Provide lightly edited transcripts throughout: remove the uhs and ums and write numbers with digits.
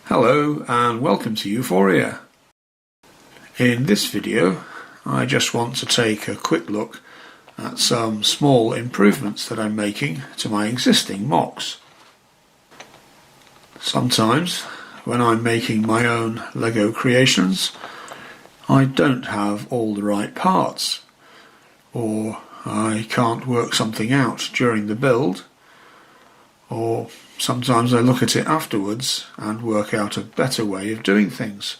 Hello and welcome to Euphoria. In this video I just want to take a quick look at some small improvements that I'm making to my existing MOCs. Sometimes when I'm making my own Lego creations I don't have all the right parts, or I can't work something out during the build, or sometimes I look at it afterwards and work out a better way of doing things.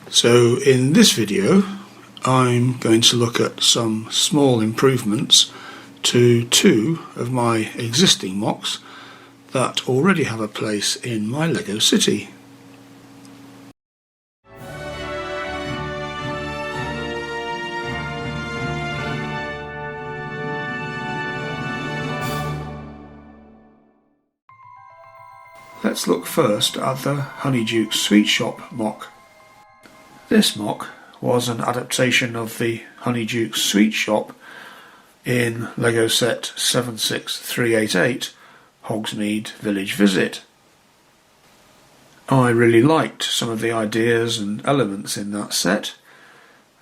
So in this video I'm going to look at some small improvements to two of my existing MOCs that already have a place in my Lego city. Let's look first at the Honeydukes Sweet Shop MOC. This MOC was an adaptation of the Honeydukes Sweet Shop in Lego set 76388 Hogsmeade Village Visit. I really liked some of the ideas and elements in that set,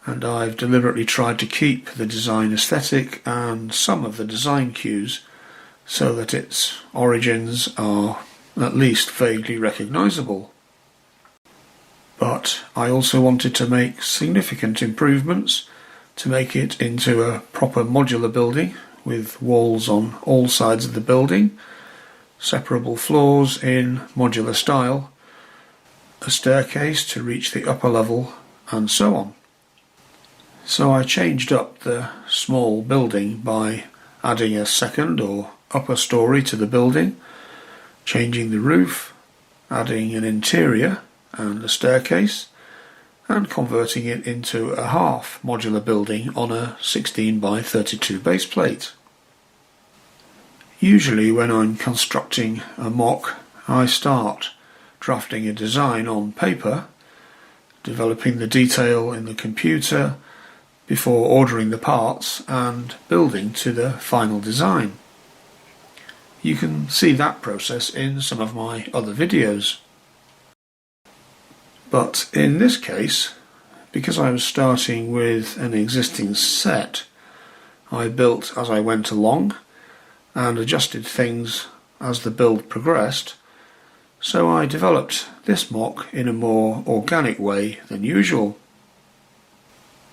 and I've deliberately tried to keep the design aesthetic and some of the design cues so that its origins are at least vaguely recognisable. But I also wanted to make significant improvements to make it into a proper modular building with walls on all sides of the building, separable floors in modular style, a staircase to reach the upper level, and so on. So I changed up the small building by adding a second or upper story to the building, changing the roof, adding an interior and a staircase, and converting it into a half modular building on a 16 by 32 base plate. Usually when I'm constructing a MOC I start drafting a design on paper, developing the detail in the computer before ordering the parts and building to the final design. You can see that process in some of my other videos. But in this case, because I was starting with an existing set, I built as I went along and adjusted things as the build progressed, so I developed this MOC in a more organic way than usual.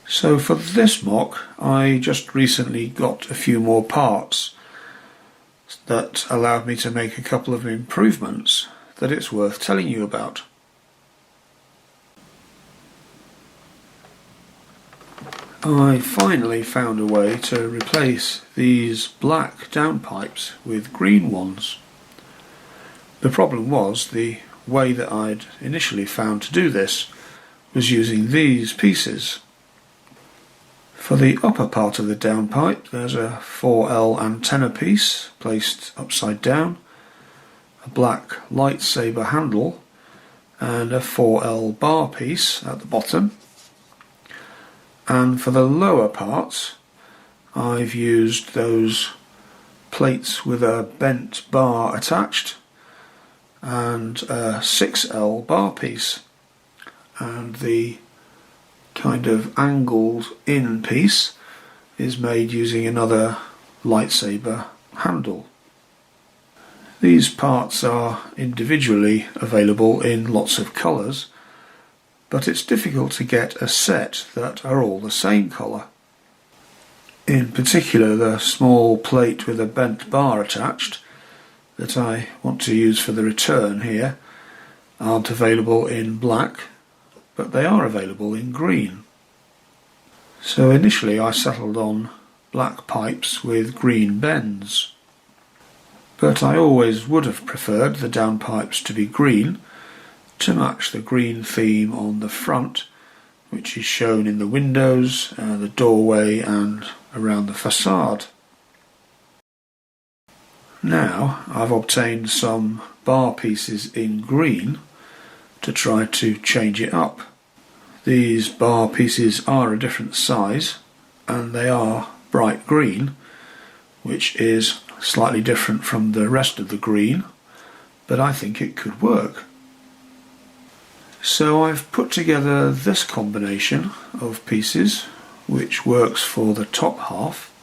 So for this MOC I just recently got a few more parts that allowed me to make a couple of improvements that it's worth telling you about. I finally found a way to replace these black downpipes with green ones. The problem was the way that I'd initially found to do this was using these pieces. For the upper part of the downpipe there's a 4L antenna piece placed upside down, a black lightsaber handle and a 4L bar piece at the bottom. And for the lower parts I've used those plates with a bent bar attached and a 6L bar piece, and the kind of angled in piece is made using another lightsaber handle. These parts are individually available in lots of colours, but it's difficult to get a set that are all the same colour. In particular, the small plate with a bent bar attached that I want to use for the return here aren't available in black, but they are available in green. So initially I settled on black pipes with green bends, but I always would have preferred the downpipes to be green to match the green theme on the front, which is shown in the windows, the doorway and around the facade. Now I've obtained some bar pieces in green to try to change it up. These bar pieces are a different size and they are bright green, which is slightly different from the rest of the green, but I think it could work. So I've put together this combination of pieces which works for the top half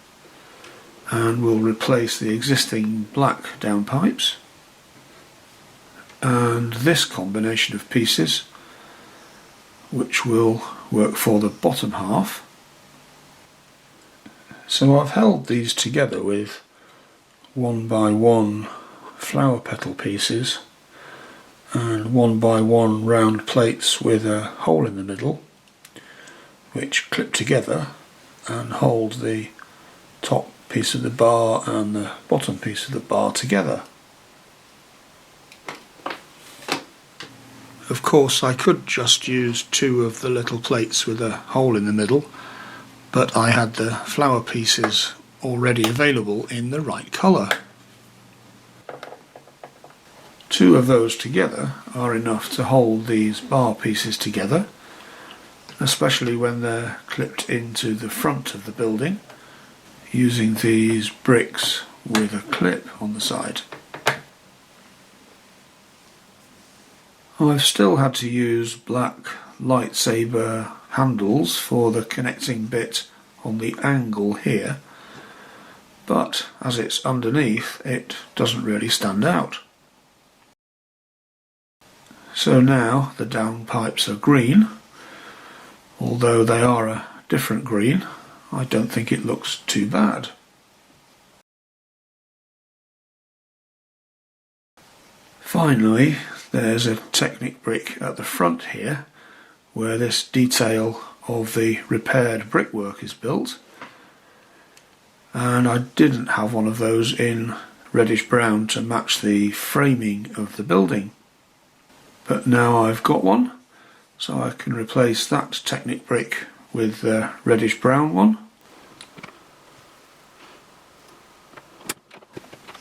and will replace the existing black downpipes, and this combination of pieces which will work for the bottom half. So I've held these together with 1x1 flower petal pieces and 1x1 round plates with a hole in the middle, which clip together and hold the top piece of the bar and the bottom piece of the bar together. Of course, I could just use two of the little plates with a hole in the middle, but I had the flower pieces already available in the right colour. Two of those together are enough to hold these bar pieces together, especially when they're clipped into the front of the building using these bricks with a clip on the side. I've still had to use black lightsaber handles for the connecting bit on the angle here, but as it's underneath it doesn't really stand out. So now the downpipes are green, although they are a different green. I don't think it looks too bad. Finally, there's a Technic brick at the front here where this detail of the repaired brickwork is built, and I didn't have one of those in reddish brown to match the framing of the building, but now I've got one, so I can replace that Technic brick with the reddish brown one.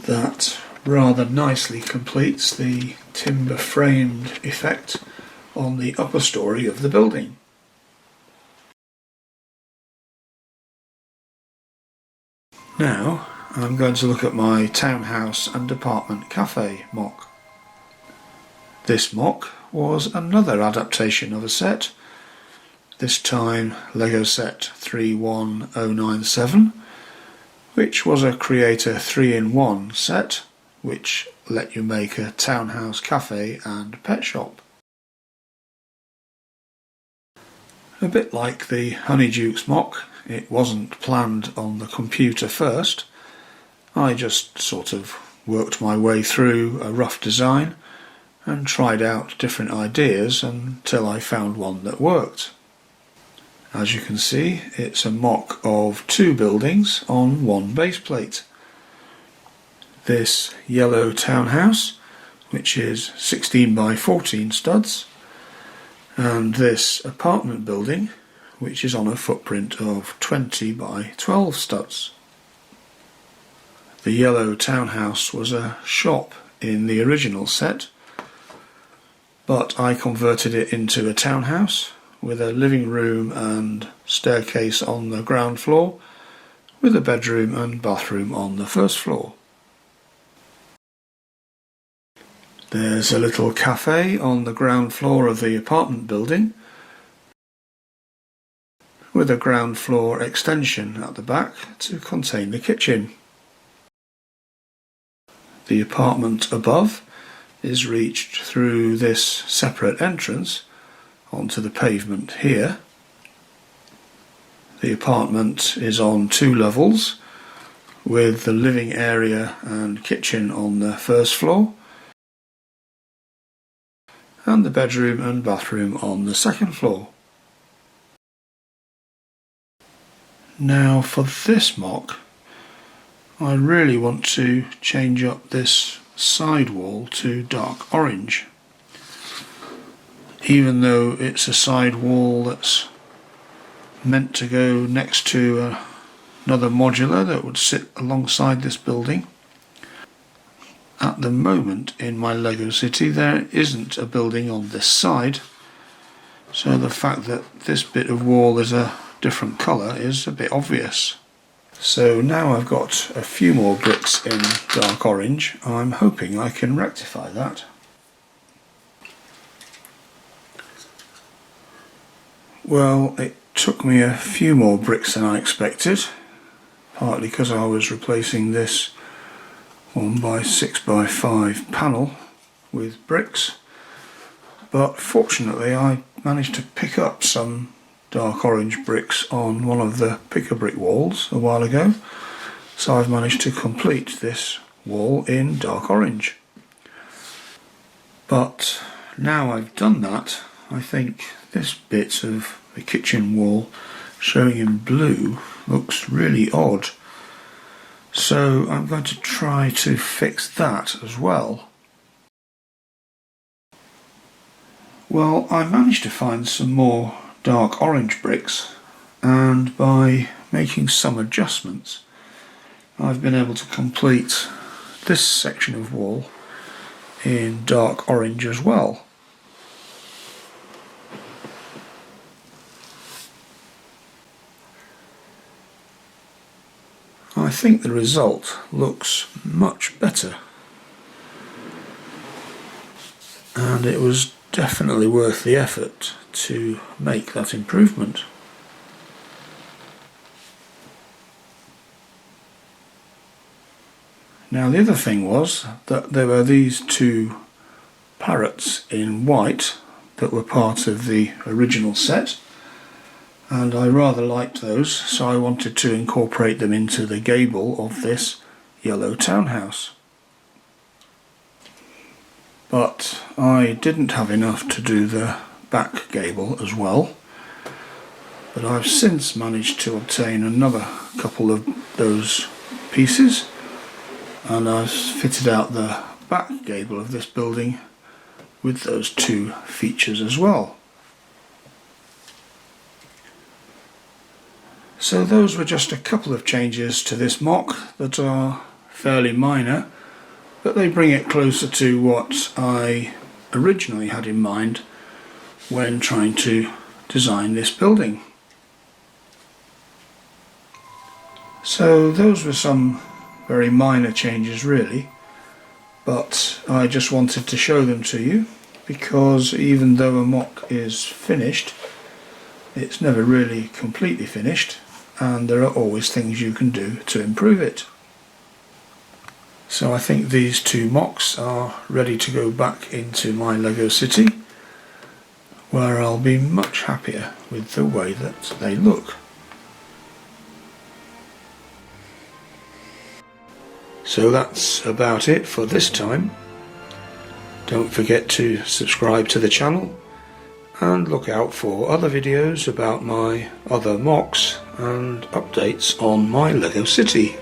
That rather nicely completes the timber framed effect on the upper story of the building. Now I'm going to look at my Townhouse and Apartment Café MOC. This MOC was another adaptation of a set, this time Lego set 31097, which was a Creator 3-in-1 set which let you make a townhouse cafe and pet shop. A bit like the Honeydukes MOC, it wasn't planned on the computer first. I just sort of worked my way through a rough design and tried out different ideas until I found one that worked. As you can see, it's a MOC of two buildings on one base plate. This yellow townhouse, which is 16 by 14 studs, and this apartment building, which is on a footprint of 20 by 12 studs. The yellow townhouse was a shop in the original set, but I converted it into a townhouse with a living room and staircase on the ground floor, with a bedroom and bathroom on the first floor. There's a little cafe on the ground floor of the apartment building, with a ground floor extension at the back to contain the kitchen. The apartment above is reached through this separate entrance onto the pavement here. The apartment is on 2 levels, with the living area and kitchen on the first floor, and the bedroom and bathroom on the second floor. Now for this MOC, I really want to change up this side wall to dark orange. Even though it's a side wall that's meant to go next to another modular that would sit alongside this building. At the moment in my Lego city there isn't a building on this side, so the fact that this bit of wall is a different colour is a bit obvious. So now I've got a few more bricks in dark orange. I'm hoping I can rectify that. Well, it took me a few more bricks than I expected, partly because I was replacing this 1x6x5 panel with bricks, but fortunately I managed to pick up some dark orange bricks on one of the picker brick walls a while ago, so I've managed to complete this wall in dark orange. But now I've done that, I think this bit of the kitchen wall showing in blue looks really odd, so I'm going to try to fix that as well. Well, I managed to find some more dark orange bricks, and by making some adjustments I've been able to complete this section of wall in dark orange as well. I think the result looks much better, and it was definitely worth the effort to make that improvement. Now the other thing was that there were these two parrots in white that were part of the original set, and I rather liked those, so I wanted to incorporate them into the gable of this yellow townhouse. But I didn't have enough to do the back gable as well, but I've since managed to obtain another couple of those pieces, and I've fitted out the back gable of this building with those two features as well. So those were just a couple of changes to this MOC that are fairly minor, but they bring it closer to what I originally had in mind when trying to design this building. So those were some very minor changes really, but I just wanted to show them to you, because even though a MOC is finished, it's never really completely finished, and there are always things you can do to improve it. So I think these two MOCs are ready to go back into my Lego city, where I'll be much happier with the way that they look. So that's about it for this time. Don't forget to subscribe to the channel and look out for other videos about my other MOCs and updates on my Lego city.